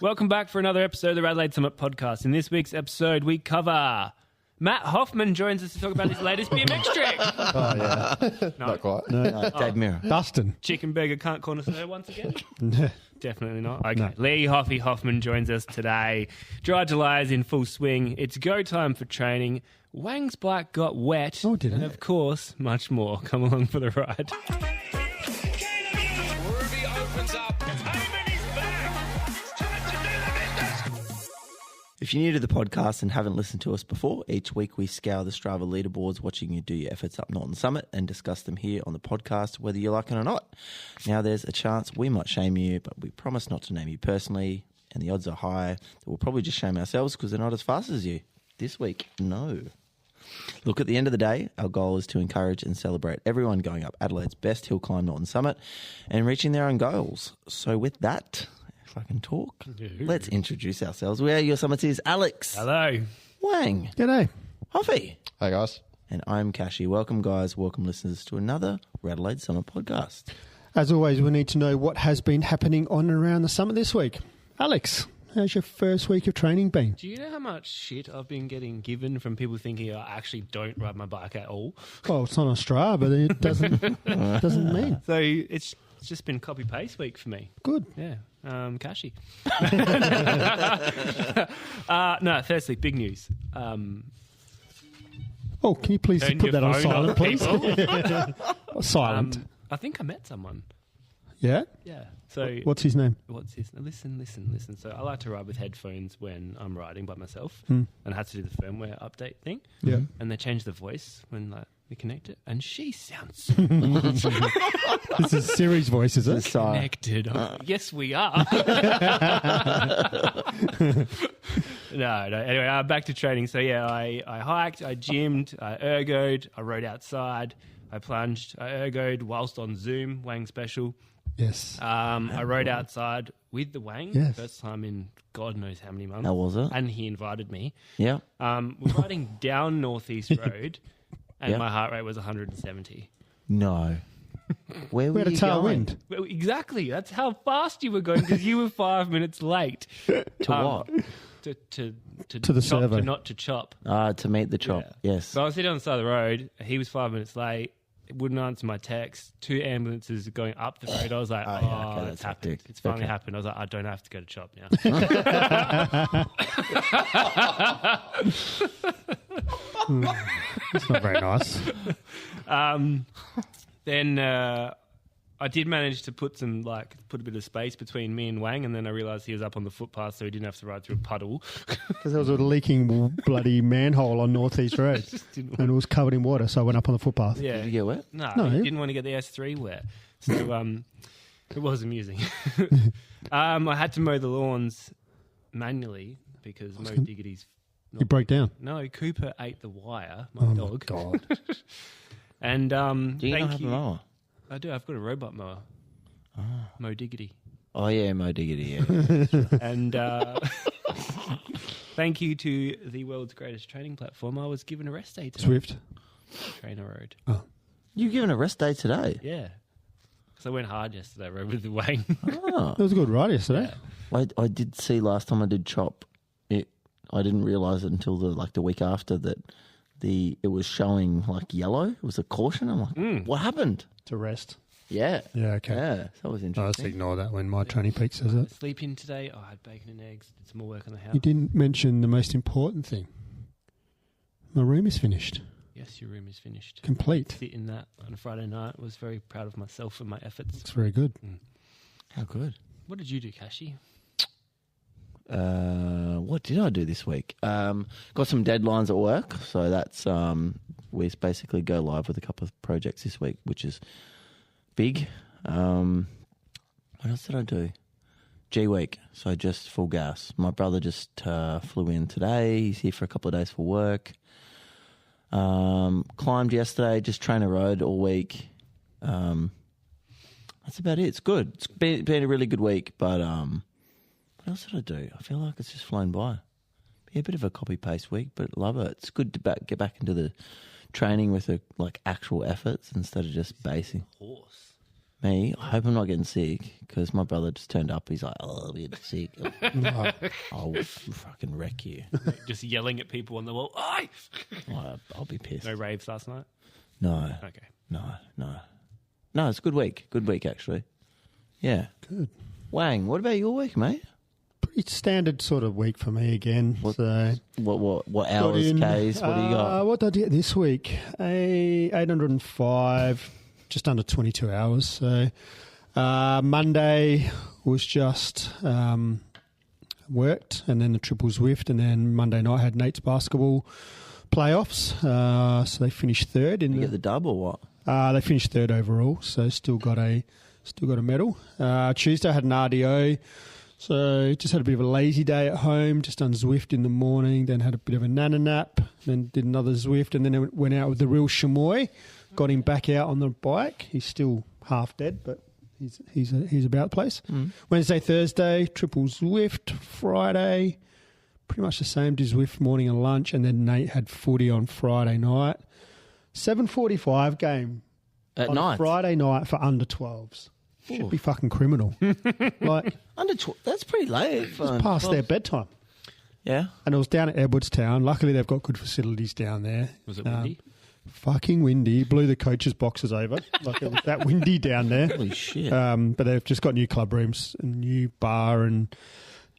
Welcome back for another episode of the RADelaide Summit podcast. In this week's episode, we cover... Matt Hoffman joins us to talk about his latest BMX trick. Oh, yeah. No. Not quite. No, Dave Mirror. Dustin. Chicken Burger can't corner her once again? No. Definitely not. Okay. No. Leigh Hoffman joins us today. RADelaide is in full swing. It's go time for training. Wang's bike got wet. Oh, did it? And of course, much more. Come along for the ride. Ruby opens up. Heyman is back. It's time to do the business. If you're new to the podcast and haven't listened to us before, each week we scour the Strava leaderboards, watching you do your efforts up Norton Summit and discuss them here on the podcast, whether you like it or not. Now, there's a chance we might shame you, but we promise not to name you personally, and the odds are high that we'll probably just shame ourselves because they're not as fast as you. This week, no. Look, at the end of the day, our goal is to encourage and celebrate everyone going up Adelaide's best hill climb, Norton Summit, and reaching their own goals. So with that, if I can talk, let's introduce ourselves. We are your summiteers, Alex, Hello. Wang, G'day. Hoffy, Hey, guys. and I'm Kashi. Welcome, guys. Welcome, listeners, to another RADelaide Summit podcast. As always, we need to know what has been happening on and around the summit this week. Alex, how's your first week of training been? Do you know how much shit I've been getting given from people thinking I actually don't ride my bike at all? Well, it's on Strava, but it doesn't mean. So it's just been copy-paste week for me. Good. Yeah. Kashi. No, firstly, big news. Oh, can you please Turn put your that on phone silent, please? Silent. I think I met someone. Yeah? Yeah. So What's his name? what's his? Listen. So I like to ride with headphones when I'm riding by myself, Hmm. and I had to do the firmware update thing. Yeah. And they changed the voice when we connect it, and she sounds This is Siri's voice, is it? connected. Yes, we are. No. Anyway, back to training. So yeah, I hiked, I gymmed, I ergoed, I rode outside, I plunged, I ergoed whilst on Zoom, Wang special. Yes. I rode outside with the Wang, Yes. first time in God knows how many months. How was it? And he invited me. Yeah. We're riding down Northeast Road, and Yep. my heart rate was 170. No. Where We were had a you going? tailwind. Well, exactly. That's how fast you were going because you were 5 minutes late. To what? To the chop, survey. not to chop. To meet the chop. Yeah. Yes. So I was sitting on the side of the road. He was 5 minutes late. Wouldn't answer my text. 2 ambulances going up the road. I was like, Oh, oh, yeah, okay, it's that's happened. hectic. It's finally Okay. happened. I was like, I don't have to go to chop now. It's not very nice. Then I did manage to put a bit of space between me and Wang, and then I realised he was up on the footpath, so he didn't have to ride through a puddle. Because there was a leaking bloody manhole on Northeast Road. Just didn't And it was covered in water, so I went up on the footpath. Yeah. Did you get wet? No, No. he didn't want to get the S3 wet. So it was amusing. I had to mow the lawns manually because Mo Diggity's... It broke down. No, Cooper ate the wire, my Oh, dog. my God. And Do you thank not have you. a mower? I do. I've got a robot mower. Mo Diggity. Oh, yeah, Mo Diggity, yeah. And thank you to the world's greatest training platform. I was given a rest day today. Swift. Trainer Road. You given a rest day today? Yeah. Because I went hard yesterday, rode with the Wang. Oh. It was a good ride yesterday. I did see last time I did chop, I didn't realise it until the week after that it was showing like yellow. It was a caution. I'm like, what happened? To rest. Yeah. Yeah, okay. Yeah, that was I just interesting. ignore that when my training peak says it. Sleep in today. I had bacon and eggs. Did some more work on the house. You didn't mention the most important thing. My room is finished. Yes, your room is finished. Complete. Sit in that on a Friday night. Was very proud of myself and my efforts. It's very good. How good. What did you do, Kashi? What did I do this week? Got some deadlines at work, so that's we basically go live with a couple of projects this week, which is big. What else did I do? G week, so just full gas. My brother just flew in today. He's here for a couple of days for work. Climbed yesterday, just Trainer Road all week. That's about it. It's good. It's been a really good week, but what else did I do? I feel like it's just flown by. Be a bit of a copy-paste week, but love it. It's good to get back into the training with actual efforts instead of just basing. Horse. Me, I hope I'm not getting sick because my brother just turned up. He's like, "Oh, I'll be sick. I'll fucking wreck you." Just yelling at people on the wall. Oi! I'll be pissed. No raves last night? No. Okay. No, it's a good week. Good week, actually. Yeah. Good. Wang, what about your week, mate? Pretty standard sort of week for me again. What hours, K's? What do you got? What did I get this week? 805, just under 22 hours. So Monday was just worked, and then the triple Zwift, and then Monday night had Nate's basketball playoffs. So they finished third. You get the dub or what? They finished third overall, so still got a medal. Tuesday I had an RDO. So just had a bit of a lazy day at home, just done Zwift in the morning, then had a bit of a nana nap, then did another Zwift, and then went out with the real chamois, got him back out on the bike. He's still half dead, but he's about the place. Wednesday, Thursday, triple Zwift. Friday, pretty much the same, did Zwift morning and lunch, and then Nate had footy on Friday night. 7:45 game At on night? Friday night for under 12s. Should be fucking criminal. Like, That's pretty late. it's past their bedtime. Yeah. And it was down at Edwardstown. Luckily, they've got good facilities down there. Was it windy? Fucking windy. Blew the coaches' boxes over. Like, it was that windy down there. Holy shit. But they've just got new club rooms, and new bar and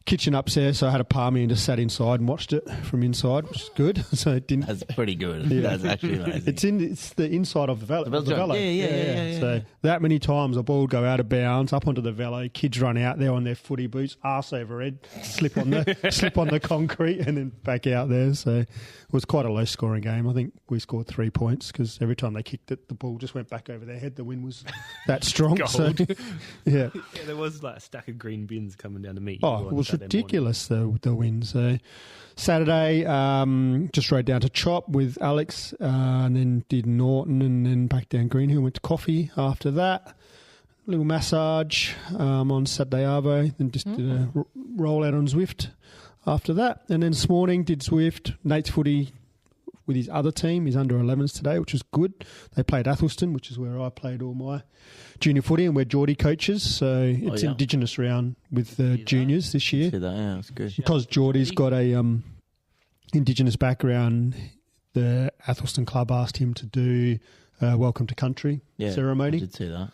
kitchen upstairs. So I had a palmy and just sat inside and watched it from inside, which is good. So it didn't. That's pretty good. That's actually amazing. It's the inside of the velo. The velo. Yeah. So that many times a ball would go out of bounds, up onto the velo, kids run out there on their footy boots, arse over head, slip on the concrete, and then back out there. So it was quite a low scoring game. I think we scored 3 points because every time they kicked it, the ball just went back over their head. The wind was that strong. So, yeah. There was like a stack of green bins coming down to meet. Oh, it was ridiculous, the wind. So Saturday, just rode down to Chop with Alex, and then did Norton, and then back down Greenhill, went to coffee after that. Little massage on Saturday Arvo, then just did a roll out on Zwift after that. And then this morning did Zwift, Nate's footy with his other team, his under-11s today, which was good. They played Athelston, which is where I played all my junior footy, and we're Geordie coaches, so it's Indigenous round with the juniors this year. Yeah, that's good. Because Geordie's got a Indigenous background, the Athelston club asked him to do a Welcome to Country ceremony. I did see that.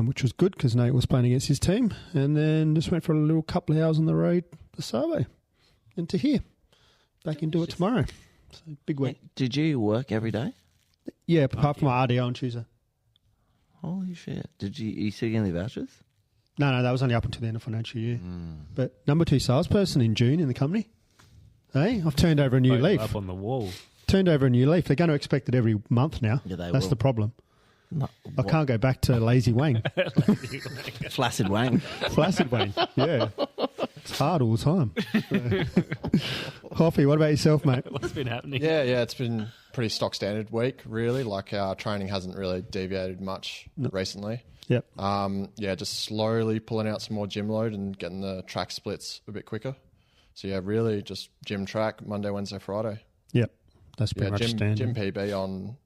Which was good because Nate was playing against his team, and then just went for a little couple of hours on the road to Savo and to here. Back and do it tomorrow. So big week. Did you work every day? Yeah, apart from my RDO on Tuesday. Holy shit. Did you still get any vouchers? No, that was only up until the end of financial year. But number 2 salesperson in June in the company. Hey, I've turned over a new leaf. Up on the wall. Turned over a new leaf. They're going to expect it every month now. Yeah, they That's will. the problem. No, I can't go back to lazy Wang. Flaccid Wang. Flaccid Wang, yeah. It's hard all the time. Hoffy, what about yourself, mate? What's been happening? Yeah, it's been pretty stock standard week, really. Like, our training hasn't really deviated much recently. Yep. Just slowly pulling out some more gym load and getting the track splits a bit quicker. So, yeah, really just gym track Monday, Wednesday, Friday. Yep. That's pretty much standard. Gym PB on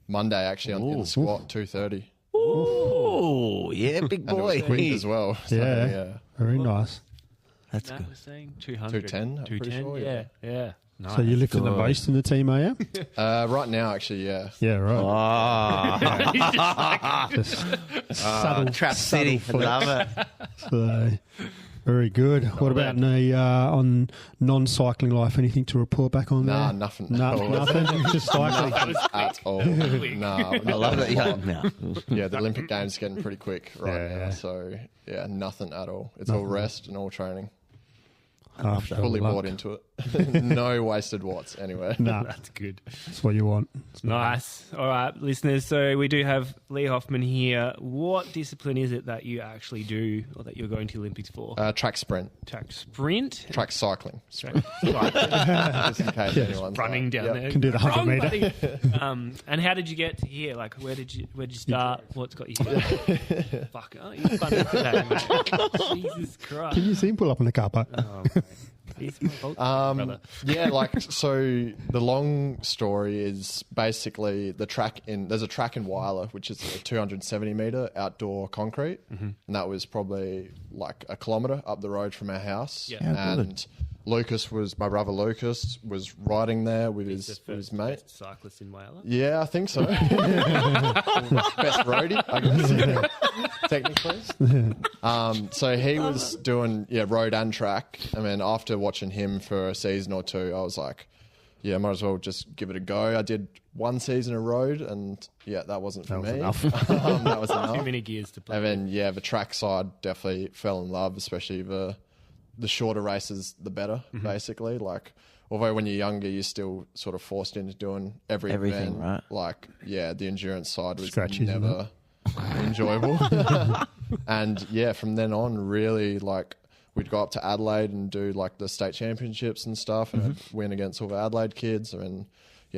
Monday, actually, in the squat, 230. Oh, yeah, big And it was boy. quick as well. So, Yeah. Very nice. That's good. Was saying 200. 210, I'm pretty sure, Yeah. Nice. So you're lifting the most in the team, are you? Right now, actually, yeah. Yeah, right. Just subtle, Trap City. subtle Love it. So, very good. What about on non-cycling life? Anything to report back on there? Nah, nothing. Nothing. Just cycling. Nothing at all. No. I love that. Yeah, the Olympic Games are getting pretty quick now. So, yeah, nothing at all. It's all rest and all training. Fully bought into it. No wasted watts anywhere. No, That's good. that's what you want. Nice. All right, listeners. So we do have Leigh Hoffman here. What discipline is it that you actually do, or that you're going to the Olympics for? Track sprint. Track sprint? Track cycling. Track- Just in case anyone's running like, down yep. there. Can do the 100 Wrong, metre. buddy. And how did you get to here? Like, where did you start? What's got you here? Fuck, oh, you're funny today, mate. Jesus Christ. Can you see him pull up in the car park? Oh, mate. He's my fault, brother. Yeah, like, so the long story is basically there's a track in Wyler, which is a 270 metre outdoor concrete. And that was probably like a kilometre up the road from our house. Yeah. And my brother Lucas was riding there with his mate. Best cyclist in Wales. Yeah, I think so. Best roadie, I guess, technically. So he was doing road and track. I mean, after watching him for a season or two, I was like, yeah, might as well just give it a go. I did one season of road, and that wasn't for me. enough. That was enough. Too many gears to play. And then the track side definitely fell in love, especially the shorter races, the better, basically. Like, although when you're younger, you're still sort of forced into doing everything, Everything, right? Like, the endurance side was Scratchy, isn't never enjoyable. And from then on, really, like, we'd go up to Adelaide and do like the state championships and stuff, and I'd win against all the Adelaide kids. And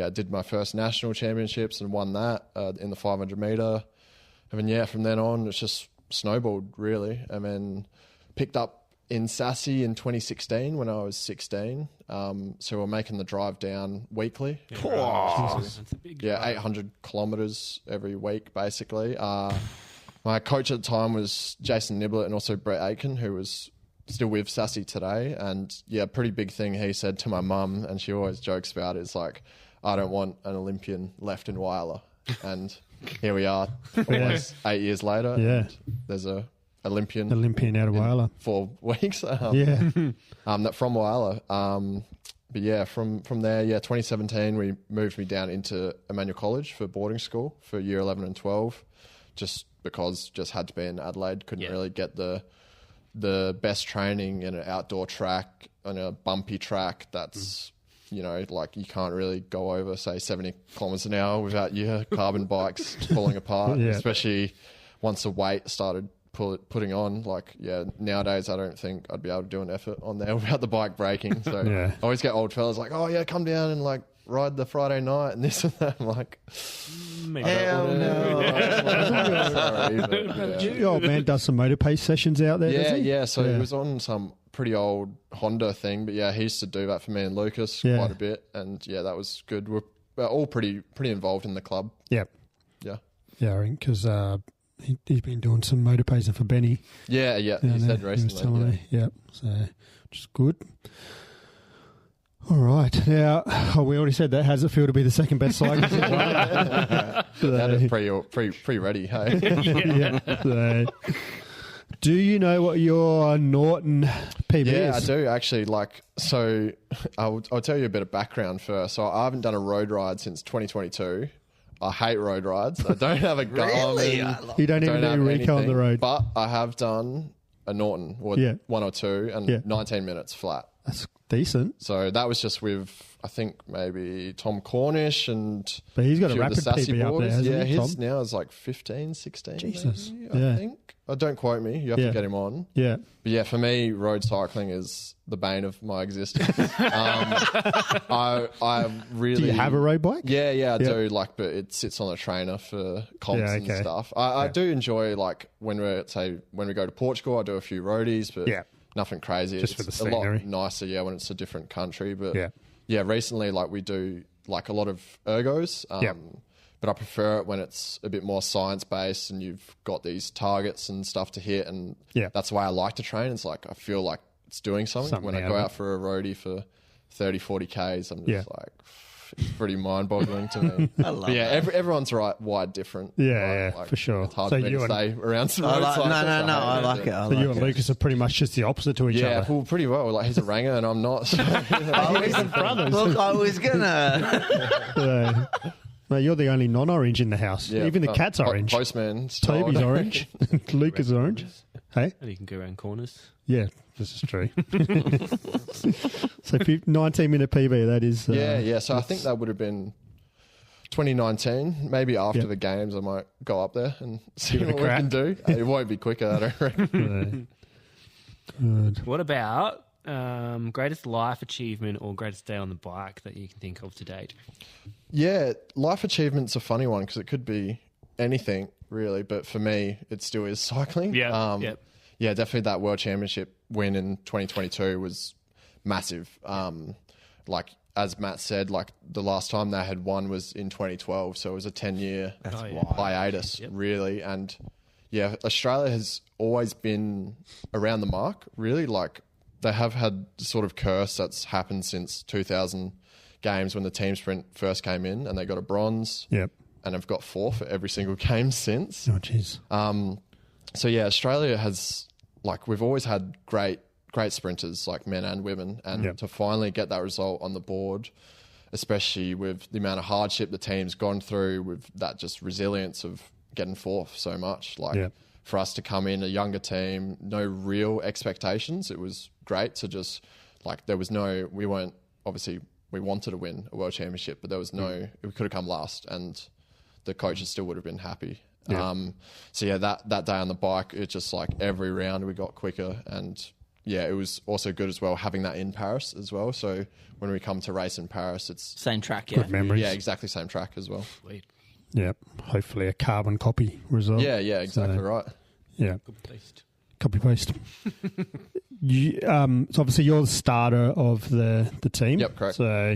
I did my first national championships and won that in the 500 metre. And then from then on, it's just snowballed, really. And then picked up in Sassy in 2016 when I was 16. So we're making the drive down weekly. That's a big drive. 800 kilometres every week, basically. My coach at the time was Jason Niblett and also Brett Aiken, who was still with Sassy today. And pretty big thing he said to my mum, and she always jokes about it, is like, I don't want an Olympian left in Wyler. And here we are, almost 8 years later. Yeah. And there's a Olympian out of Wyler. 4 weeks. That from Wyler. But from there, 2017, we moved me down into Emmanuel College for boarding school for year 11 and 12, just because had to be in Adelaide. Couldn't really get the best training in an outdoor track, on a bumpy track that's, like you can't really go over, say, 70 kilometres an hour without your carbon bikes falling apart, especially once the weight started putting on. Like, nowadays I don't think I'd be able to do an effort on there without the bike breaking. So I always get old fellas like, oh yeah, come down and like ride the Friday night and this and that. I'm like, hell no. Your old man does some motor pace sessions out there, does he? So he was on some pretty old Honda thing, but he used to do that for me and Lucas quite a bit, and that was good. We're all pretty involved in the club. Yep. Yeah, I think because he's been doing some motor pacing for Benny. He said recently. He was telling me, so which is good. All right. Now, we already said that. How does it feel to be the second best cyclist? That is pretty ready, hey? So, do you know what your Norton PB is? Yeah, I do actually. Like, so I'll tell you a bit of background first. So I haven't done a road ride since 2022. I hate road rides. I don't have a Garmin. Really? You don't even do Rico on the road. But I have done a Norton, or 1 or 2, and 19 minutes flat. That's decent. So that was just with, I think, maybe Tom Cornish and But he's got a few of rapid the Sassy PB up there, hasn't he, his Tom? now is like 15, 16, Jesus. maybe, I think. Don't quote me. You have to get him on. Yeah. But for me, road cycling is the bane of my existence. I really... Do you have a road bike? Yeah, I do. Like, but it sits on a trainer for comps and stuff. I do enjoy, like, when we go to Portugal, I do a few roadies, but nothing crazy. Just it's for the scenery. A lot nicer, when it's a different country. But recently, like, we do like a lot of ergos. But I prefer it when it's a bit more science-based and you've got these targets and stuff to hit. And that's the way I like to train. It's like I feel like it's doing something. When I go out for a roadie for 30, 40 Ks, I'm just like, it's pretty mind-boggling to me. I love that. Everyone's wired different. Like, for sure. It's hard for me to stay around some road cycles. I like it. So you and Lucas are pretty much just the opposite to each other. Yeah, well, pretty well. Like, he's a ranger and I'm not. So, brothers. Look, I was gonna. No, you're the only non-orange in the house. Yeah, Even the cat's orange. Postman's Toby's orange. Luke is orange. Hey? And you can go around corners. Yeah, this is true. So 19-minute PB, that is... So I think that would have been 2019. Maybe after the games I might go up there and see what we can do. It won't be quicker, I don't reckon. Good. What about greatest life achievement or greatest day on the bike that you can think of to date? Yeah, life achievement's a funny one because it could be anything really, but for me, it still is cycling. Yeah, definitely that World Championship win in 2022 was massive. Like as Matt said, like the last time they had won was in 2012, so it was a 10-year hiatus, really. And yeah, Australia has always been around the mark, really. Like they have had sort of curse that's happened since 2000 games when the team sprint first came in, and they got a bronze. Yep. And have got 4 for every single game since. Oh, jeez. So yeah, Australia has, like, we've always had great sprinters, like men and women, and to finally get that result on the board, especially with the amount of hardship the team's gone through, with that just resilience of getting 4th so much, like for us to come in a younger team, no real expectations. It was great to just, like, there was no, we weren't, obviously we wanted to win a world championship, but there was no, we could have come last, and the coaches still would have been happy. So yeah, that day on the bike, it just like every round we got quicker, and yeah, it was also good as well having that in Paris as well. So when we come to race in Paris, it's Same track, Good memories. yeah, exactly same track as well. Sweet. Yep. Hopefully a carbon copy result. Yeah, exactly right. Yeah. Paste. Copy paste. So obviously you're the starter of the team. Yep, correct. So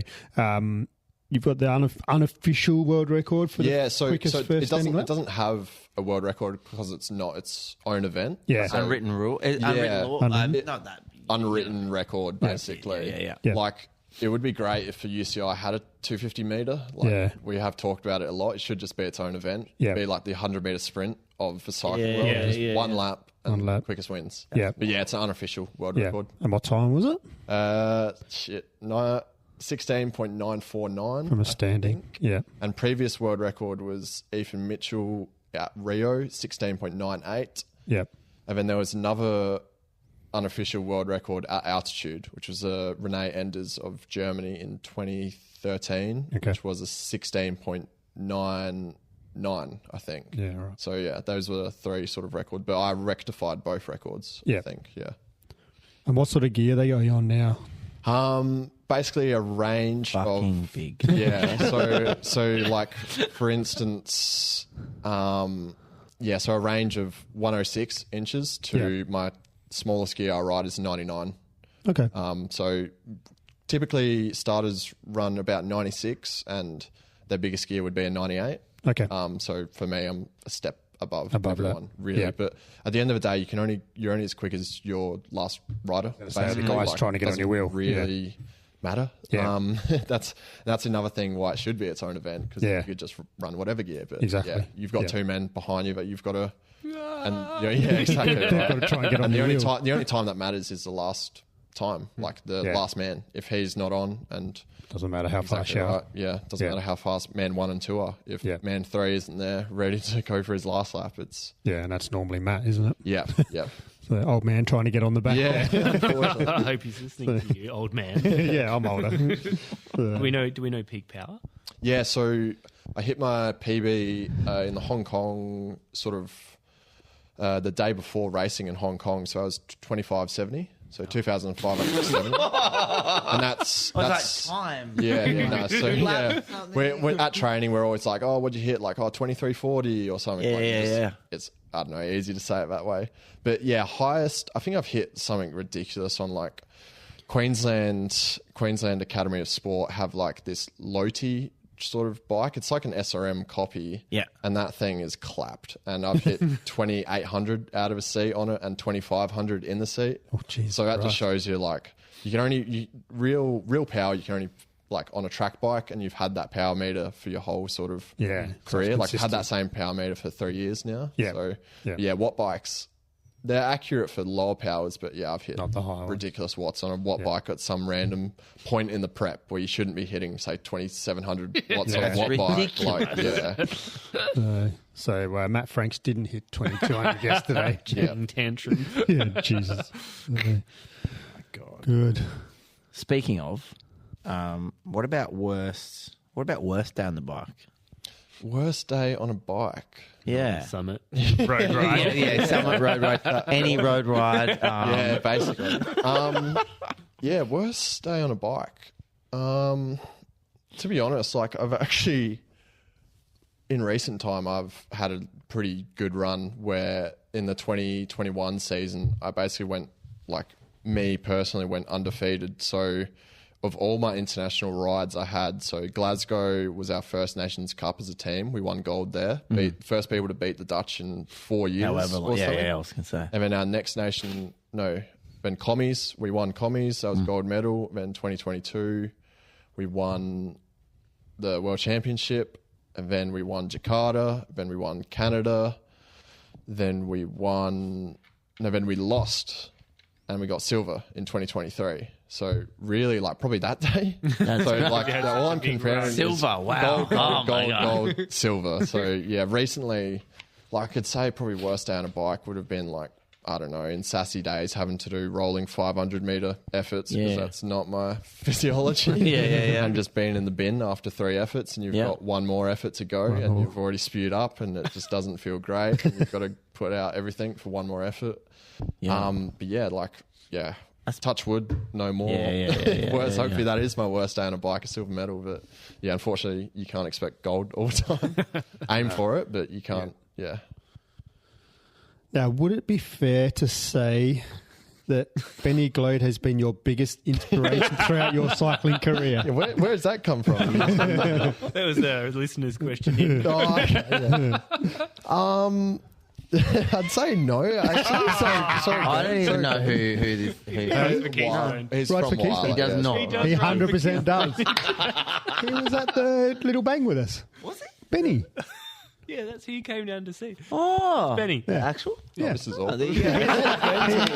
you've got the unofficial world record for the so quickest it first standing lap? doesn't have a world record because it's not its own event. Yeah. So Unwritten rule. Unwritten law. Not that. unwritten record, basically. Yeah. Like, it would be great if the UCI had a 250 metre. Like, we have talked about it a lot. It should just be its own event. Yeah. Be like the 100 metre sprint of the cycling world. Just one lap and quickest wins. Yeah. But yeah, it's an unofficial world record. And what time was it? 16.949 From a standing. Yeah. And previous world record was Ethan Mitchell at Rio, 16.98. Yep. And then there was another unofficial world record at altitude, which was Renee Enders of Germany in 2013, which was a 16.99, I think. Yeah, right. So yeah, those were the 3 sort of records, but I rectified both records, I think, yeah. And what sort of gear they got you on now? Basically a range of big. Yeah. So like for instance, so a range of 106 inches to my smallest gear I ride is 99. Okay. So typically starters run about 96 and their biggest gear would be a 98. Okay. So for me, I'm a step above everyone, that. really. Yeah. But at the end of the day, you're only as quick as your last rider. The guy's trying to get on your wheel. Really matter. Yeah. That's another thing why it should be its own event, because you could just run whatever gear. But you've got 2 men behind you that you've got to. And exactly. They've got to try and get on the the only wheel. the only time that matters is the last time, like the last man. If he's not on, and doesn't matter how fast you are. Doesn't matter how fast man 1 and 2 are. If man 3 isn't there, ready to go for his last lap, it's and that's normally Matt, isn't it? Yeah. The old man trying to get on the back. I hope he's listening to you, old man. Yeah, I'm older. Do we know peak power? Yeah, so I hit my PB in the Hong Kong sort of the day before racing in Hong Kong. So I was 25.70. So 2005, and that's time. We're at training. We're always like, oh, what'd you hit? Like, 23.40 or something. It's I don't know, easy to say it that way. But yeah, highest. I think I've hit something ridiculous on like Queensland Academy of Sport have like this Loti sort of bike. It's like an SRM copy. Yeah. And that thing is clapped. And I've hit 2,800 out of a seat on it and 2,500 in the seat. Oh, jeez. So that just shows you like you can only real power. You can only like on a track bike, and you've had that power meter for your whole sort of career. Like I've had that same power meter for 3 years now. Yeah. So watt bikes. They're accurate for lower powers, but I've hit ridiculous watts on a watt bike at some random point in the prep where you shouldn't be hitting, say, 2,700 watts on a watt bike. Like, So Matt Franks didn't hit 2,200 yesterday. Tantrum. Yeah, Jesus. My God. Good. Speaking of, what about worst down the bike? Worst day on a bike. Yeah. Summit. Road ride. Summit road ride. Any road ride. Basically. Worst day on a bike. To be honest, like I've actually, in recent time, I've had a pretty good run where in the 2021 season, I basically went like me personally went undefeated. So of all my international rides I had, so Glasgow was our first Nations Cup as a team. We won gold there. First people to beat the Dutch in 4 years. However, or something. I was going to say. And then our next nation, then commies, we won commies. That was gold medal. Then 2022, we won the World Championship. And then we won Jakarta. Then we won Canada. Then we lost. And we got silver in 2023. So really, like, probably that day. So like, all I'm comparing Silver, is wow. gold, silver. So yeah, recently, like, I could say probably worst day on a bike would have been like, I don't know, in sassy days having to do rolling 500-meter efforts because that's not my physiology. And just being in the bin after 3 efforts and you've got one more effort to go and you've already spewed up and it just doesn't feel great. And you've got to put out everything for one more effort. Touch wood, no more. Hopefully that is my worst day on a bike, a silver medal. But yeah, unfortunately, you can't expect gold all the time. Aim for it, but you can't. Yeah. Now, would it be fair to say that Benny Glode has been your biggest inspiration throughout your cycling career? Yeah, where does that come from? That was the listener's question. I'd say no, actually. I don't even know who this. He's Right from for Keystone. Wyle, He does not. He 100% does. He was at the Little Bang with us. Was it? Benny. Yeah, that's who you came down to see. Oh, Benny. Actual? Yeah. This is all. There you go.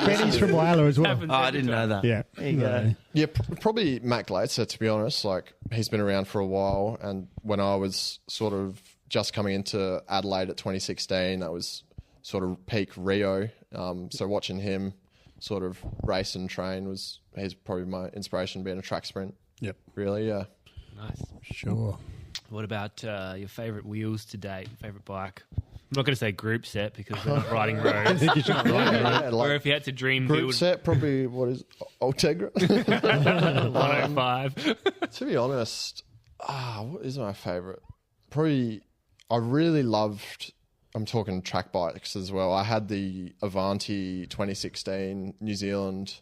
Benny's from Wyle as well. Oh, I didn't know that. Yeah. There you go. Yeah, probably Matt Glazer, to be honest. Like, he's been around for a while, and when I was sort of just coming into Adelaide at 2016, that was sort of peak Rio. So watching him sort of race and train he's probably my inspiration, being a track sprint. Yep. Really, yeah. Nice. Sure. What about your favourite wheels to date? Favourite bike? I'm not going to say group set because we're not riding roads. Or if you had to dream Group build set, probably, what is Ultegra? 105. To be honest, what is my favourite? Probably, I really loved, I'm talking track bikes as well. I had the Avanti 2016 New Zealand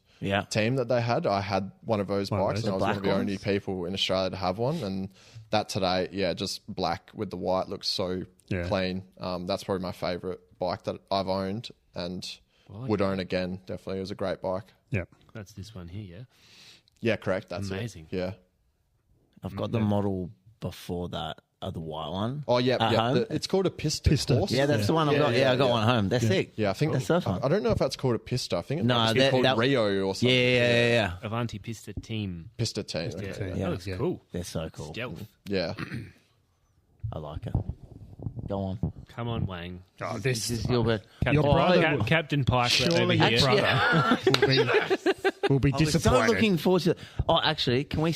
team that they had. I had one of those bikes, and I was one of the only people in Australia to have one. And that today, just black with the white looks so clean. That's probably my favourite bike that I've owned and would own again. Definitely, it was a great bike. Yeah, that's this one here. Yeah. Yeah, correct. That's amazing. Yeah, I've got the model before that. The white one. Oh, yeah. Home. It's called a Pista. Horse. Yeah, that's the one I've got. I got one home. They're sick. Yeah, I think that's so fun. I don't know if that's called a Pista. I think it's called Rio or something. Yeah. Avanti Pista Team. Pista team. That looks cool. They're so cool. Stealth. Yeah. I like it. Go on. Come on, Wang. Oh, This is your bed. Your brother Captain Pike. surely over your here. brother will be So disappointed. looking forward to. Oh, actually, can we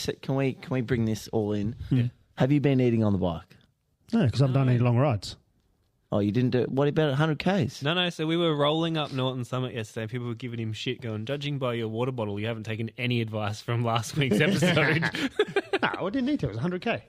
bring this all in? Yeah. Have you been eating on the bike? No, because I've done any long rides. Oh, you didn't do it? What about 100 Ks? No. So we were rolling up Norton Summit yesterday. People were giving him shit going, judging by your water bottle, you haven't taken any advice from last week's episode. No, I didn't need to. It was 100k.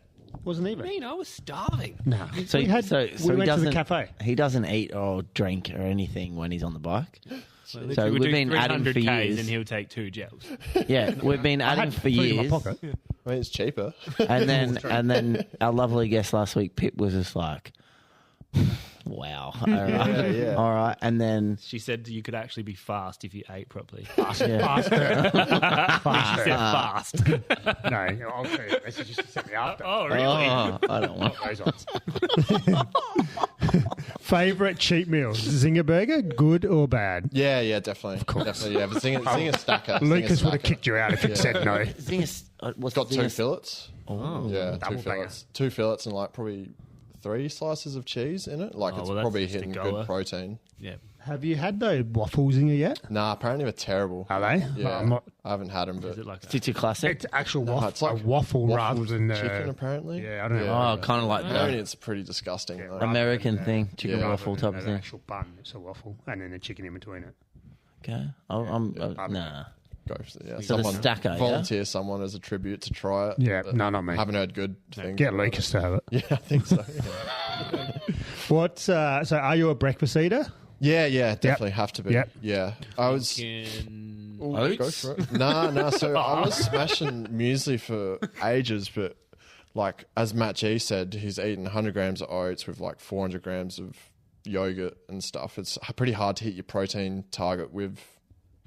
Wasn't even. I mean, I was starving. No. So we went to the cafe. He doesn't eat or drink or anything when he's on the bike. So we've been adding for years. And he'll take 2 gels. Yeah, we've been adding for years. In my pocket. I mean, it's cheaper. And then our lovely guest last week, Pip, was just like, wow. All right. Yeah. All right. And then She said you could actually be fast if you ate properly. Faster. She said fast. No, I'll tell you. This is just to set me after. Oh, really? I don't want. Those odds. Favourite cheap meals? Zinger burger, good or bad? Yeah, definitely. Of course. Definitely, yeah. But Zinger stacker. Lucas would have kicked you out if you'd said no. What's Got 2 fillets. Oh. Yeah, double 2 fillets. 2 fillets and like probably 3 slices of cheese in it. Like, it's well, that's probably just a hitting goer. good protein. Yeah. Have you had the waffle zinger yet? Nah, apparently they're terrible. Are they? Yeah, I haven't had them, but Is it like It's a classic. It's actual No, waffle, it's like a waffle rather than chicken, apparently. Yeah, I don't know. Oh, kind of like Apparently the it's pretty disgusting. though. American thing, chicken Yeah. waffle type of An thing. actual bun, it's a waffle, and then the chicken in between it. Okay. Nah. Go for, yeah. So the stacker, yeah? volunteer someone as a tribute to try it. Yeah, but no, not me. Haven't heard good things. Get about it. Lucas to have it. Yeah, I think so. Yeah, What? So, are you a breakfast eater? yeah, definitely have to be. Yep. Yeah, I was. Chicken. Oats? Go for it. Nah. So I was smashing muesli for ages, but like as Matt G said, he's eating 100 grams of oats with like 400 grams of yogurt and stuff. It's pretty hard to hit your protein target with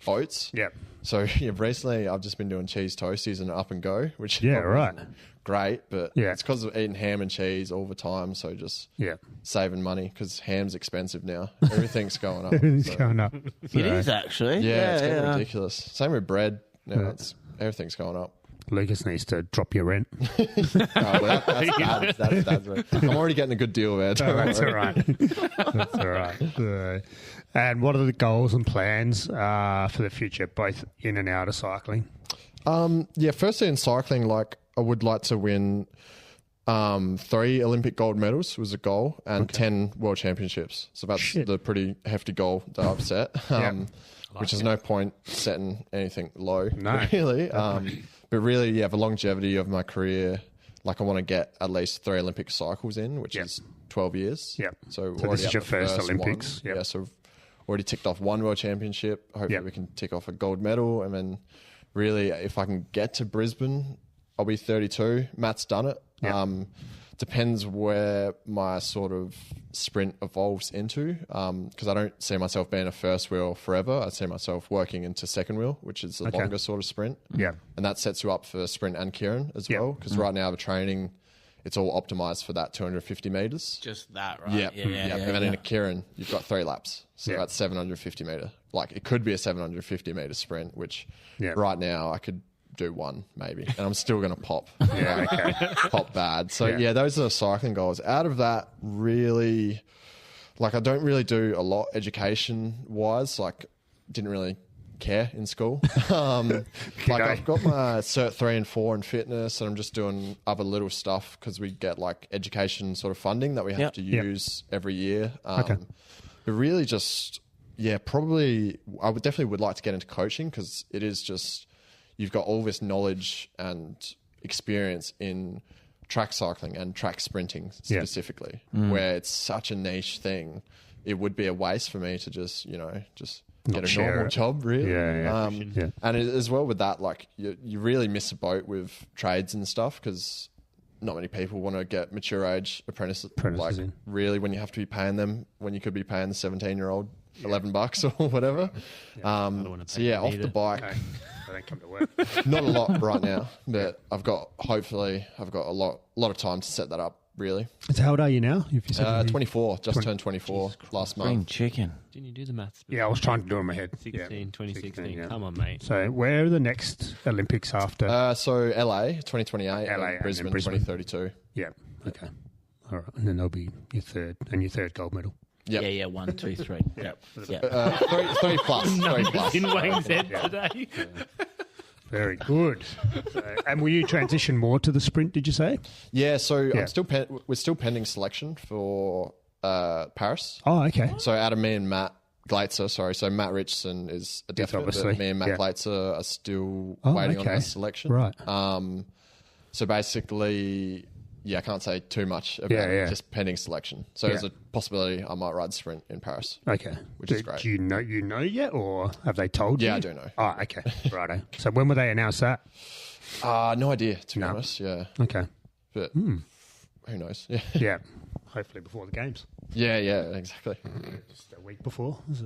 oats. Yeah. So recently I've just been doing cheese toasties and up and go, which Yeah, right. great, but Yeah. it's because of eating ham and cheese all the time. So just saving money because ham's expensive now. Everything's going up. Everything's So, going up. It is actually. yeah, it's getting ridiculous. Same with bread. Now Yeah. everything's going up. Lucas needs to drop your rent. No, well, that's dad's rent. I'm already getting a good deal there. That's all right. That's all right. And what are the goals and plans for the future, both in and out of cycling? Firstly in cycling, like I would like to win 3 Olympic gold medals was a goal and 10 world championships. So that's the pretty hefty goal that I've set, which is no point setting anything low, really. But really, the longevity of my career, like I want to get at least 3 Olympic cycles in, which is 12 years. Yep. So this is your first Olympics. Yep. Yeah, so I've already ticked off 1 world championship. Hopefully we can tick off a gold medal. And then really, if I can get to Brisbane, I'll be 32. Matt's done it. Yep. Depends where my sort of sprint evolves into, because I don't see myself being a first wheel forever. I see myself working into second wheel, which is the longer sort of sprint. Yeah. And that sets you up for sprint and Kieran as well, because right now the training, it's all optimized for that 250 meters. Just that, right? Yeah. And then in a Kieran, you've got 3 laps. So that's 750 meter. Like it could be a 750 meter sprint, which right now I could do 1 maybe, and I'm still going to pop. Pop bad. So those are the cycling goals. Out of that, really, like I don't really do a lot education wise. Like didn't really care in school. Like I've got my Cert 3 and 4 in fitness, and I'm just doing other little stuff because we get like education sort of funding that we have to use every year. But really just, probably I would definitely like to get into coaching because it is just, you've got all this knowledge and experience in track cycling and track sprinting specifically, where it's such a niche thing. It would be a waste for me to just get a normal job, really. And as well with that, like you really miss a boat with trades and stuff because not many people want to get mature age apprentices like in. Really, when you have to be paying them when you could be paying the 17-year-old $11 or whatever. Off the bike. I don't come to work. Not a lot right now, but hopefully I've got a lot of time to set that up, really. So how old are you now? If you said 24, just turned 24 last month. Green chicken. Didn't you do the maths? Yeah, I was trying to do it in my head. 2016. Come on, mate. So where are the next Olympics after? So LA 2028, LA and Brisbane 2032. Yeah. Okay. All right, and then there'll be your third gold medal. Yep. Yeah, 1, 2, 3. Yep. 3 plus. 3 plus. In Wang's head today. Very good. So, and will you transition more to the sprint, did you say? Yeah, so we're still pending selection for Paris. Oh, okay. So out of me and Matt Glaitzer, so Matt Richardson is a definite, obviously. but me and Matt Glaitzer are still waiting on that selection. Right. So basically, I can't say too much about it, just pending selection. So there's a possibility I might ride sprint in Paris. Okay. Which is great. Do you know yet, or have they told you? Yeah, I do know. Oh, okay. Righto. So when will they announce that? No idea, to be honest. Yeah. Okay. But who knows? Yeah. Yeah. Hopefully before the games. Yeah, exactly. Just a week before. So.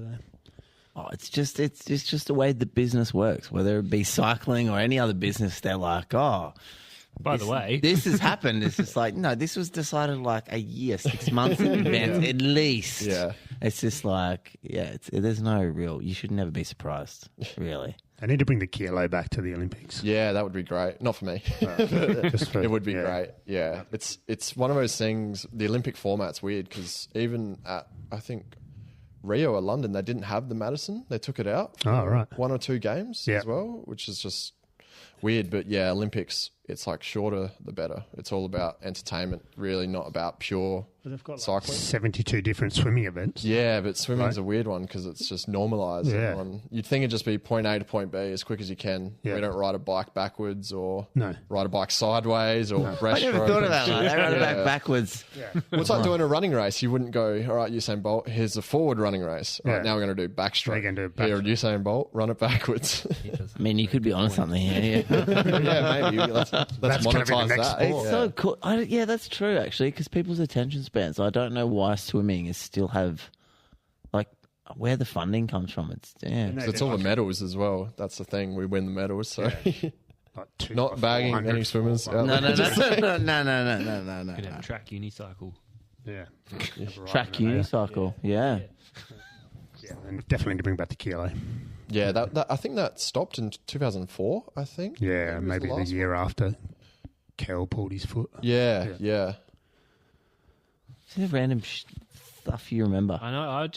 Oh, it's just the way the business works. Whether it be cycling or any other business, they're like, By the way, this has happened. It's just like, no, this was decided like a year, 6 months in advance, at least. Yeah. It's just like, there's no real, you should never be surprised, really. I need to bring the kilo back to the Olympics. Yeah, that would be great. Not for me. It would be great. Yeah. It's one of those things, the Olympic format's weird because even at, I think, Rio or London, they didn't have the Madison. They took it out for 1 or 2 games as well, which is just weird. But Olympics it's like shorter the better. It's all about entertainment, really, not about pure They've got cycling. 72 different swimming events. Yeah, but swimming's a weird one because it's just normalised. Yeah. Everyone. You'd think it'd just be point A to point B as quick as you can. Yeah. We don't ride a bike backwards or No. ride a bike sideways or breaststroke. I never thought of that. and Like, shit. they run it Yeah. back backwards. Well, it's like doing a running race. You wouldn't go, all right, Usain Bolt, here's a forward running race. All right, Yeah. now we're going to do backstroke. We're gonna do Here, backstroke. Usain Bolt, run it backwards. I mean, you could be onto something here. Yeah. yeah, maybe. Let's That's gonna be the monetize next that. sport. It's so cool. Yeah, that's true, actually, because people's attention spans. I don't know why swimming is still have, like, where the funding comes from. It's It's all the medals as well. That's the thing. We win the medals. So Like not bagging 400, any swimmers. no. Could have a track unicycle. Yeah. Track unicycle. Yeah. Yeah, and definitely to bring back the kilo. Yeah, that I think that stopped in 2004, I think. Yeah, was maybe the last year after Kel pulled his foot. Yeah. It's the random stuff you remember. I know.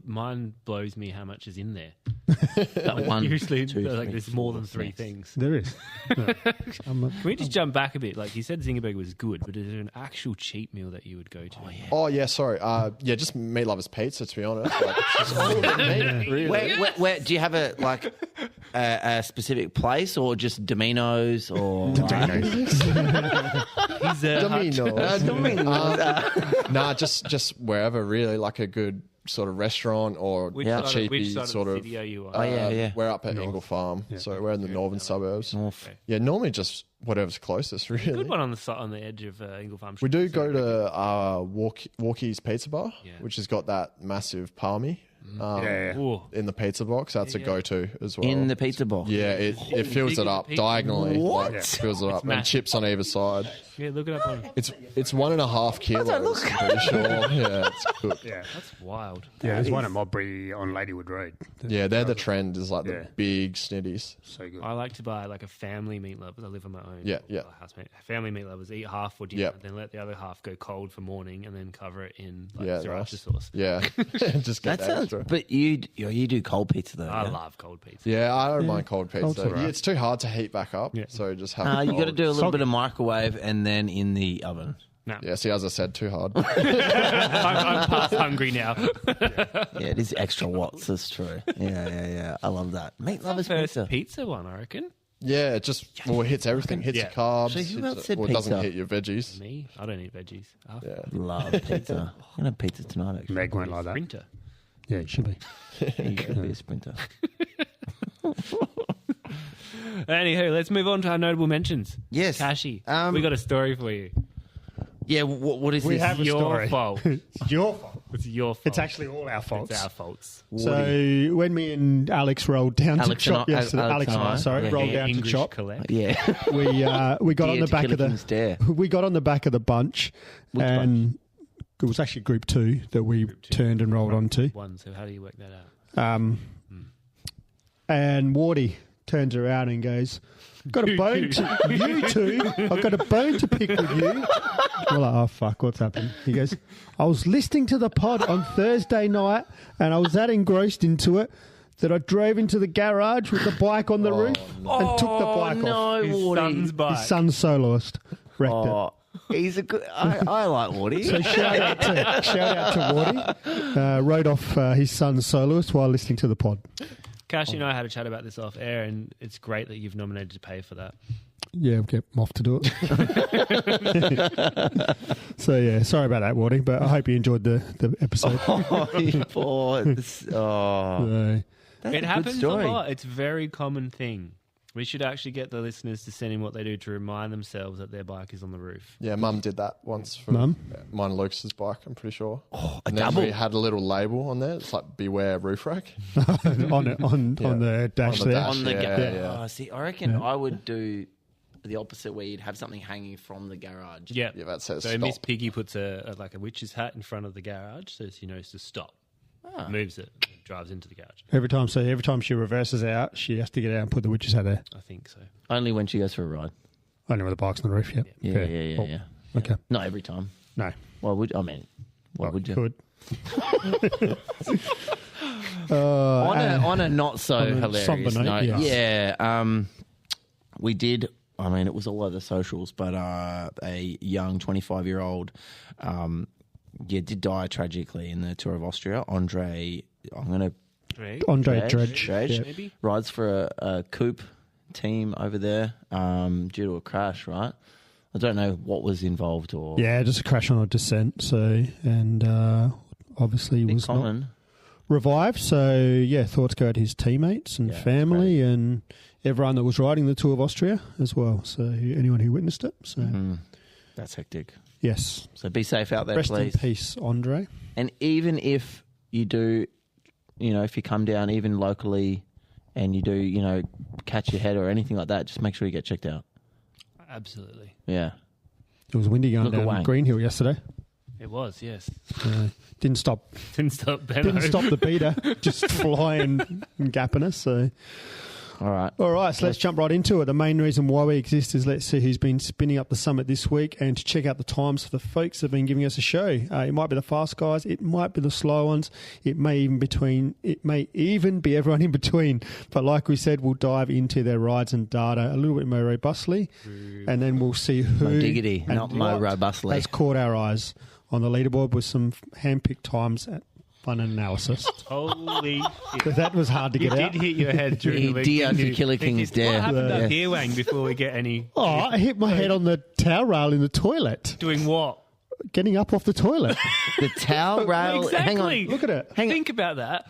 Mine blows me how much is in there. That one, Usually, two, like, three, there's more four, than 3 six. things. There is. No. Can we just jump back a bit? Like you said, Zingerberg was good, but is there an actual cheap meal that you would go to? Oh yeah, sorry. Just meat lovers pizza. To be honest, like, it's just all the meat, really. Where do you have a specific place or just Domino's or Nah, just wherever really, like a good sort of restaurant or Which Yeah. side, cheapy which side sort of of. the city are you on? Oh, yeah. We're up at Ingle Farm, so we're in the northern suburbs. Yeah, normally just whatever's closest, really. Good one on the edge of Ingle Farm. We do go to Walkie's Pizza Bar, Yeah. which has got that massive palmy Ooh. in the pizza box. That's a go-to as well. in the pizza box? Yeah, it fills big it is the up pizza? diagonally. What? Like, fills it up. And massive. chips on either side. Yeah, look it up on. It's 1.5 kilos. I'm pretty sure. Yeah, it's good. Yeah. That's wild. Yeah, there's one at Modbury on Ladywood Road. Yeah, they're the trend. Is like Yeah. the big snitties. So good. I like to buy like a family meat lovers. I live on my own. Yeah, yeah. Housemate. Family meat lovers eat half for dinner, Yeah. then let the other half go cold for morning, and then cover it in like Yeah, sriracha nice. sauce. Yeah, just get That sounds. extra. But you do cold pizza though. I yeah? love cold pizza. Yeah, I don't mind cold pizza. Cold's alright. Yeah, it's too hard to heat back up. Yeah. So just have. You got to cold. do a little Soggy. bit of microwave and then in the oven. No, Yeah, see, as I said, too hard. I'm past hungry now. Yeah, it is extra watts. That's true. Yeah. I love that. Meat lovers First pizza. pizza one, I reckon. Yeah, it just it hits everything. Hits Yeah. your carbs. So who else said it doesn't pizza? hit your veggies. Me, I don't eat veggies. Yeah. Love pizza. I'm gonna have pizza tonight. Actually, Meg won't like that. Sprinter. Yeah, it should be. you could be a sprinter. Anywho, let's move on to our notable mentions. Yes. Kashi, Um, we got a story for you. Yeah. What is We this? have a Your story. fault. It's your fault. It's your fault. It's actually all our faults. It's our faults. So when me and Alex rolled down Alex to chop and I- yesterday, Alex and I, sorry, yeah. rolled down English to chop. collect. Yeah. We got on Deer the to back of Killikins Dare. we got on the back of the bunch, Which and it was actually group 2 that we turned and rolled onto. One. So how do you work that out? And Wardy turns around and goes, "Got a bone to you two. I've got a bone to pick with you." We're like, "Oh fuck, what's happened?" He goes, "I was listening to the pod on Thursday night, and I was that engrossed into it that I drove into the garage with the bike on the roof and took the bike off. His Wardy. son's bike. His son's soloist wrecked it." Oh, he's a good. I like Woody. So shout out to Wardy. Rode off his son's soloist while listening to the pod. Kashi and I had a chat about this off air, and it's great that you've nominated to pay for that. Yeah, we'll get him off to do it. So yeah, sorry about that, Wardy, but I hope you enjoyed the episode. So, That's It a good happens a story. lot. It's a very common thing. We should actually get the listeners to send in what they do to remind themselves that their bike is on the roof. Yeah, Mum did that once for Mum? mine and Lucas's bike. I'm pretty sure. A And then double. we had a little label on there. It's like "Beware roof rack." on the dash On the there. dash. On the Yeah. Oh, see, I reckon I would do the opposite, where you'd have something hanging from the garage. Yeah. Yeah, that says So stop. Miss Piggy puts a witch's hat in front of the garage so she knows to stop. Moves it, drives into the garage. Every time she reverses out, she has to get out and put the witch's hat there. I think so. Only when she goes for a ride. Only with the bike's on the roof. Yep. Yeah, Fair. yeah. Oh, okay. Not every time. No. Why would would you? Could. On a not so on a hilarious somber note, note, yes. we did I mean, it was all over the socials, but a young 25-year-old, did die tragically in the Tour of Austria. Andre Dredge. Yeah. Maybe? Rides for a coupe team over there due to a crash, right? I don't know what was involved or... Yeah, just a crash on a descent. So, and obviously Bit was common. not revived. So, yeah, thoughts go out to his teammates and family and everyone that was riding the Tour of Austria as well. So, anyone who witnessed it. So, That's hectic. yes. So be safe out there, Rest please. in peace, Andre. And even if you do, if you come down even locally and you do, catch your head or anything like that, just make sure you get checked out. Absolutely. Yeah. It was windy going Look at down Wang. Green Hill yesterday. It was, yes. Didn't stop Didn't stop Benno. Didn't stop the beater, just flying and gapping us. So, All right. so let's jump right into it. The main reason why we exist is let's see who's been spinning up the summit this week and to check out the times for the folks that have been giving us a show. It might be the fast guys, it might be the slow ones, it may even be everyone in between. But like we said, we'll dive into their rides and data a little bit more robustly, and then we'll see who Mo diggity, and not mo what robustly. has caught our eyes on the leaderboard with some hand-picked times at fun and analysis. Holy shit. That was hard to You get did out. hit your head during He the week. dared didn't to you? kill a He king's did. What dare. happened Yeah. up here, Wang, before we get any... Oh, I hit my head on the towel rail in the toilet. Doing what? Getting up off the toilet. The towel rail. Exactly. Hang on. Look at it. Hang on. Think about that.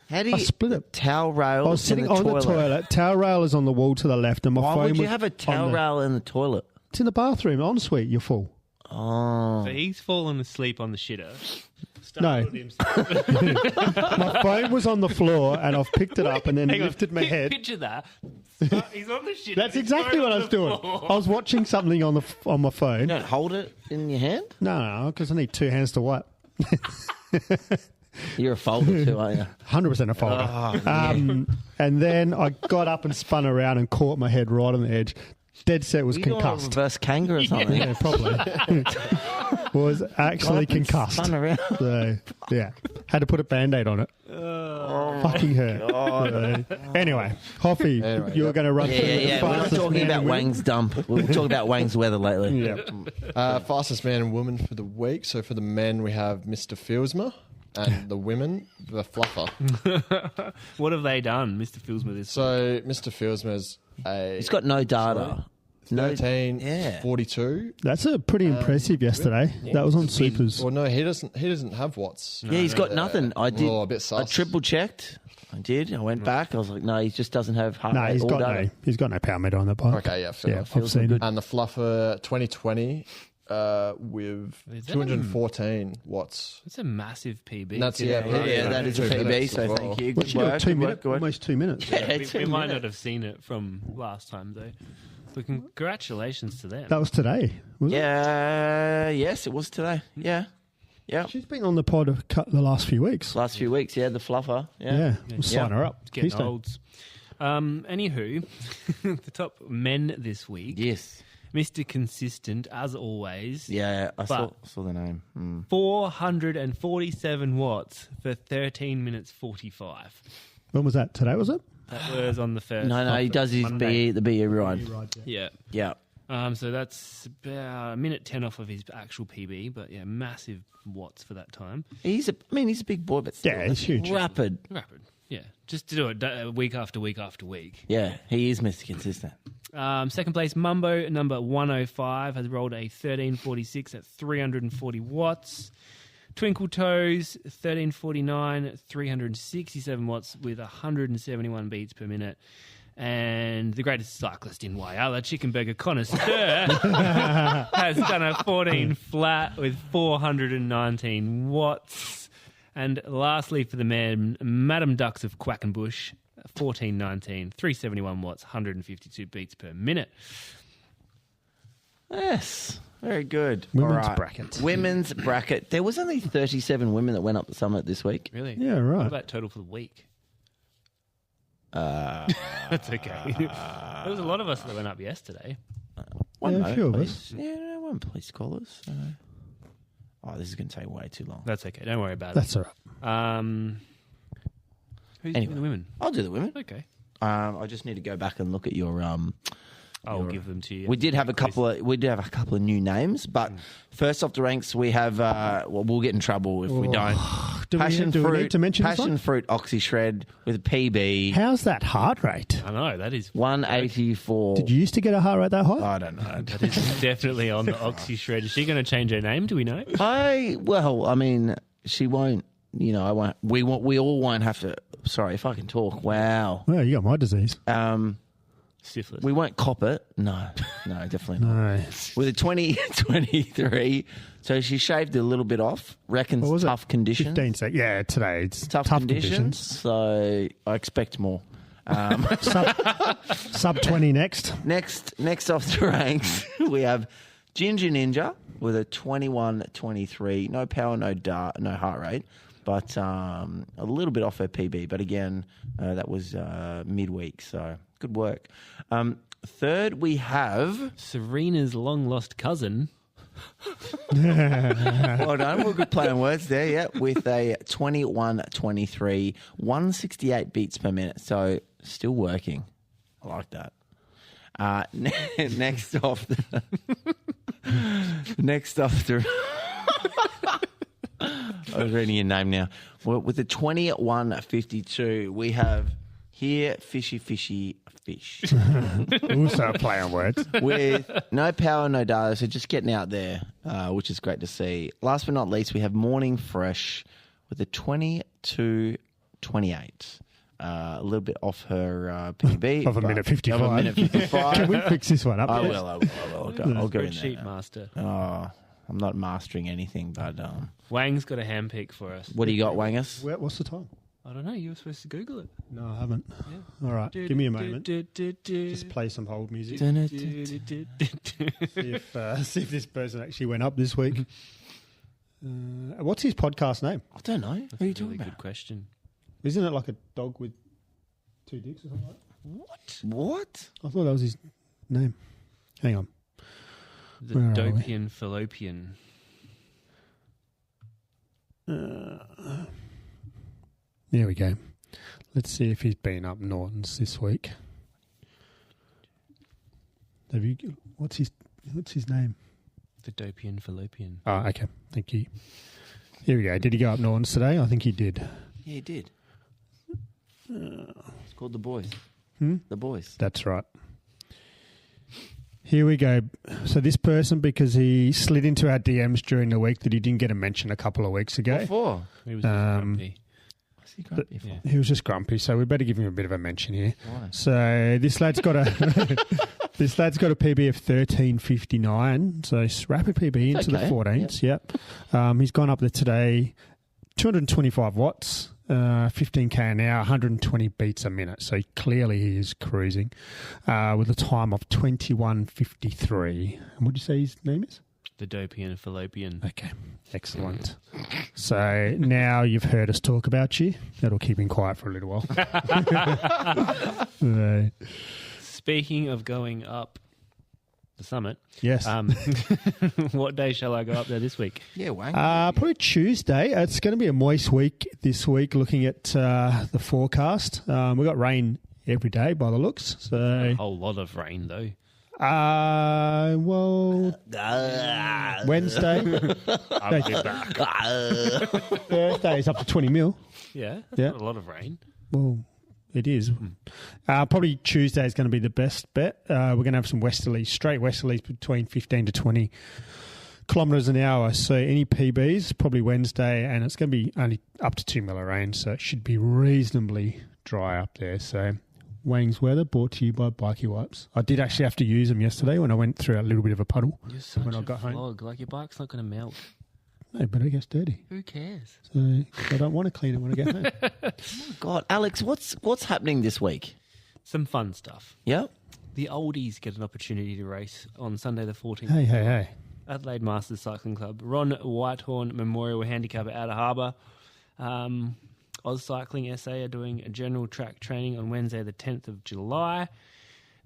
How do I you split it. towel rail? I was sitting on the toilet. Towel rail is on the wall to the left, and my Why phone would you was have a on towel rail in the toilet? It's in the bathroom, ensuite. You're full. Oh. So he's fallen asleep on the shitter. No. Startled himself. My phone was on the floor, and I've picked it up and then Hang on. lifted my head. Picture that. He's on the shitter. That's His exactly phone what I on was the doing. floor. I was watching something on my phone. You don't hold it in your hand? No, because I need two hands to wipe. You're a folder too, aren't you? 100% a folder. And then I got up and spun around and caught my head right on the edge. Dead set was You doing a concussed. reverse kangaroo or something? Yeah, probably. Was actually concussed. Spun around. So, yeah. Had to put a Band-Aid on it. Fucking hurt. So, anyway, Hoffy, Anyway, you're going to run through the Yeah. We're not fastest talking man about and women. Wang's dump. We're talking about Wang's weather lately. Yeah. Fastest man and woman for the week. So for the men, we have Mr. Fielsma, and the women, the Fluffer. What have they done, Mr. Filsma, this So Mr. Fielsma's a He's got no data. 13:42. That's a pretty impressive yesterday. That was on Supers. Well, no, he doesn't have Watts. Yeah, he's got nothing. I did. Oh, a bit sus. I triple checked. I did. I went back. I was like, no, he just doesn't have heart No, rate he's or got data. no power meter on that bike. Okay, yeah, fair Yeah, enough. I've seen it. And the Fluffer 2020 with Is that 214 watts. It's a massive PB. And that's Yeah, that is a 2 PB. minutes So as well. thank you. Well, Good you got work. 2 Good minutes, work. Good work. almost 2 minutes. Yeah, we 2 might not minutes. have seen it from last time, though. So congratulations to them. That was today, was it? Yeah. Yes, it was today. Yeah. Yeah. She's been on the pod the last few weeks. Last few weeks, yeah, the Fluffer. Yeah, we'll sign her up. It's getting Keystone. old. Anywho, the top men this week. Yes. Mr. Consistent, as always. Yeah, I saw But- the name. 447 watts for 13 minutes 45. When was that? Today, was it? That was on the first. No, he does his Monday. the BE ride. Yeah. Yeah. So that's about a minute 10 off of his actual PB, but yeah, massive watts for that time. He's a big boy, but still, Yeah, he's that's huge. Rapid. Rapid. Yeah. Just to do it week after week after week. Yeah, he is Mr. Consistent. Second place, Mumbo, number 105, has rolled a 1346 at 340 watts. Twinkle Toes, 1349, 367 watts with 171 beats per minute. And the greatest cyclist in Whyalla, Chicken Burger Connoisseur, has done a 14 flat with 419 watts. And lastly for the men, Madam Ducks of Quackenbush, 1419, 371 watts, 152 beats per minute. Yes, very good. Women's All right. bracket. Women's bracket. There was only 37 women that went up the summit this week. Really? Yeah, right. What about total for the week? That's okay. There was a lot of us that went up yesterday. One Yeah, a few of police. us. Yeah, no, one police callers. Oh, this is going to take way too long. That's okay. Don't worry about That's all right. it. Who's Anyway. doing the women? I'll do the women. Okay. I just need to go back and look at your I'll give them to you. We did have a couple of new names, but first off the ranks, we have. We'll get in trouble if we don't. Do we need to mention this one? Passion fruit oxy shred with a PB. How's that heart rate? I know, that is 184. Did you used to get a heart rate that high? I don't know. that is definitely on the Oxy Shred. Is she going to change her name? Do we know? She won't. I won't. We all won't have to. Sorry if I can talk. Wow. Well, you got my disease. Syphilis. We won't cop it. No, definitely not. No. With a 2023, so she shaved a little bit off. Reckons tough conditions. 15 seconds. Yeah, today it's Tough conditions. So I expect more. Sub 20 next. Next off the ranks, we have Ginger Ninja with a 21.23. No power, no heart rate, but a little bit off her PB. But again, that was midweek, so good work. Third, we have Serena's long-lost cousin. well done. We're good playing words there, yeah, with a 21.23, 168 beats per minute. So still working. I like that. Next off the I was reading your name now. Well, with the 21.52, we have here fishy fish. We'll start playing words. With no power, no data, so just getting out there, which is great to see. Last but not least, we have Morning Fresh with a 22.28. A little bit off her PB. Of a minute 55. Of a minute 55. Can we fix this one up? I will. I'll go in there. Spreadsheet master. Oh, I'm not mastering anything, but Wang's got a handpick for us. what do you got, Wangus? What's the time? I don't know. You were supposed to Google it. No, I haven't. All right, give me a moment. Just play some hold music. See if this person actually went up this week. What's his podcast name? I don't know. That's What are you a talking really about? good question. Isn't it like a dog with two dicks or something like that? What? I thought that was his name. Hang on. The Where are we? Dopian Fallopian. There we go. Let's see if he's been up Norton's this week. Have you? What's his name? The Dopian Fallopian. Oh, okay. Thank you. Here we go. Did he go up Norton's today? I think he did. Yeah, he did. It's called The Boys. The Boys. That's right. Here we go. So this person, because he slid into our DMs during the week that he didn't get a mention a couple of weeks ago. What for? He was just grumpy. What's he grumpy for? Yeah. He was just grumpy, so we better give him a bit of a mention here. Why? So this lad's got a PB of 13.59. So it's rapid PB into the 14s. Yep. He's gone up there today, 225 watts. 15k an hour, 120 beats a minute. So clearly he is cruising with a time of 21.53. And what did you say his name is? The Dopian Fallopian. Okay, excellent. So now you've heard us talk about you. That'll keep him quiet for a little while. Speaking of going up the summit, Yes. what day shall I go up there this week? Yeah, Wang. Probably Tuesday. It's going to be a moist week this week looking at the forecast. We've got rain every day by the looks. A So, whole lot of rain, though. Wednesday. I'll be back. Thursday is up to 20 mil. Yeah, that's Yeah. not a lot of rain. Well, it is. Probably Tuesday is going to be the best bet. We're going to have some straight westerlies between 15 to 20 kilometres an hour. So any PBs, probably Wednesday, and it's going to be only up to 2 mil of rain, so it should be reasonably dry up there. So Wang's weather brought to you by Bikey Wipes. I did actually have to use them yesterday when I went through a little bit of a puddle. You're such When I a got home. flog. Like, your bike's not going to melt. No, but it gets dirty. Who cares? So I don't want to clean it when I get home. God, Alex, what's happening this week? Some fun stuff. Yeah. The oldies get an opportunity to race on Sunday the 14th. Hey. Adelaide Masters Cycling Club. Ron Whitehorn Memorial Handicap at Outer Harbour. Oz Cycling SA are doing a general track training on Wednesday the 10th of July.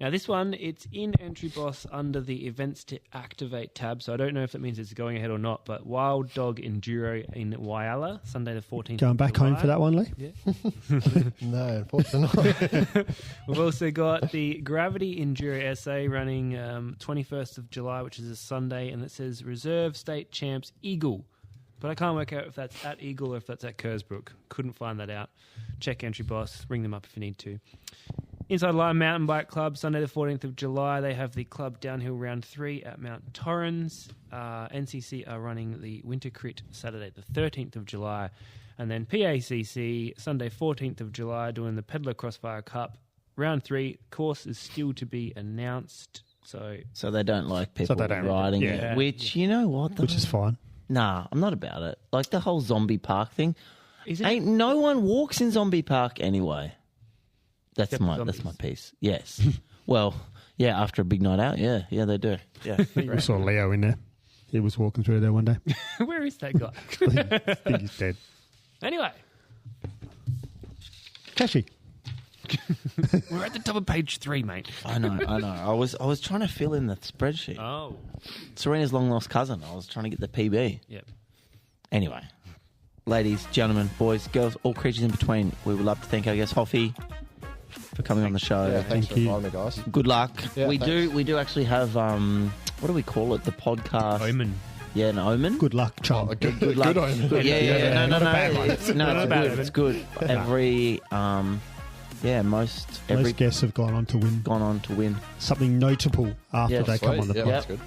Now, this one, it's in Entry Boss under the Events to Activate tab, so I don't know if that means it's going ahead or not, but Wild Dog Enduro in Whyalla, Sunday the 14th. Going back home for that one, Lee? Yeah. No, unfortunately not. We've also got the Gravity Enduro SA running 21st of July, which is a Sunday, and it says Reserve State Champs Eagle. But I can't work out if that's at Eagle or if that's at Kersbrook. Couldn't find that out. Check Entry Boss. Ring them up if you need to. Inside Line Mountain Bike Club, Sunday the 14th of July. They have the club downhill round 3 at Mount Torrens. NCC are running the Winter Crit Saturday the 13th of July. And then PACC, Sunday 14th of July, doing the Peddler Crossfire Cup. Round 3, course is still to be announced. So they don't like people they don't- riding yeah. it, which, you know what? Which is fine. Nah, I'm not about it. Like the whole zombie park thing. Is it? Ain't no one walks in zombie park anyway. That's Except my zombies. piece. Yes. Well, yeah, after a big night out, yeah, they do. Yeah. We saw Leo in there. He was walking through there one day. Where is that guy? I think he's dead. Anyway, Cashy. we're at the top of page 3, mate. I know. I was trying to fill in the spreadsheet. Oh. Serena's long lost cousin. I was trying to get the PB. Yep. Anyway, ladies, gentlemen, boys, girls, all creatures in between, we would love to thank our guest Hoffy for coming on the show. Yeah, thanks Thank for you. inviting me, guys. Good luck. Yeah, we thanks. do actually have what do we call it? The podcast. Omen. Yeah, an omen. Good luck, chum. Oh, a good Good luck. good omen. Yeah. No. It's not a bad omen. It's good. Every most every Most guests have gone on to win gone on to win. something notable after Yeah, they come Sweet. on the Yeah, pod. that's good.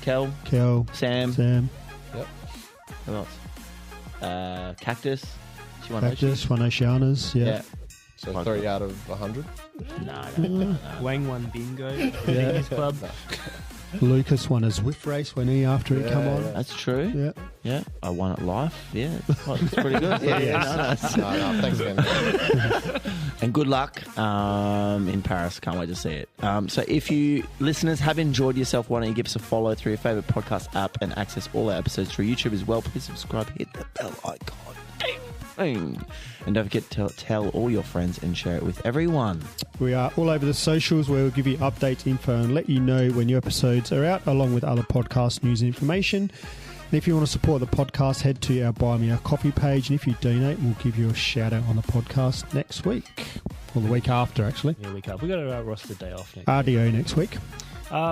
Kel, Kel, Sam, Sam, who else? Cactus. She won Cactus, one Oceanas. Yeah. So 3 out of 100. No. Wang won bingo. Yeah. His club. Lucas won a Zwift race when he after he come on. That's true. Yeah. Yeah, I won at life. Yeah, it's pretty good. Yeah. No, thanks again. And good luck in Paris. Can't wait to see it. So if you listeners have enjoyed yourself, why don't you give us a follow through your favourite podcast app and access all our episodes through YouTube as well. Please subscribe, hit the bell icon. Ding. And don't forget to tell all your friends and share it with everyone. We are all over the socials where we'll give you update info and let you know when new episodes are out, along with other podcast news and information. And if you want to support the podcast, head to our Buy Me a Coffee page. And if you donate, we'll give you a shout out on the podcast next week. Or the week after, actually. Yeah, we got a roster day off next. RDO next week.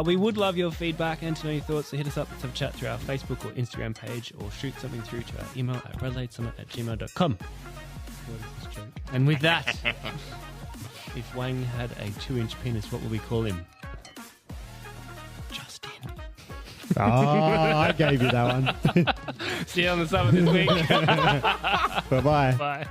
We would love your feedback and to know your thoughts, so hit us up. Let's have a chat through our Facebook or Instagram page, or shoot something through to our email at RADelaide@gmail.com. What is this joke? And with that, if Wang had a 2-inch penis, what would we call him? Justin. Oh, I gave you that one. See you on the summit this week. Bye-bye. Bye.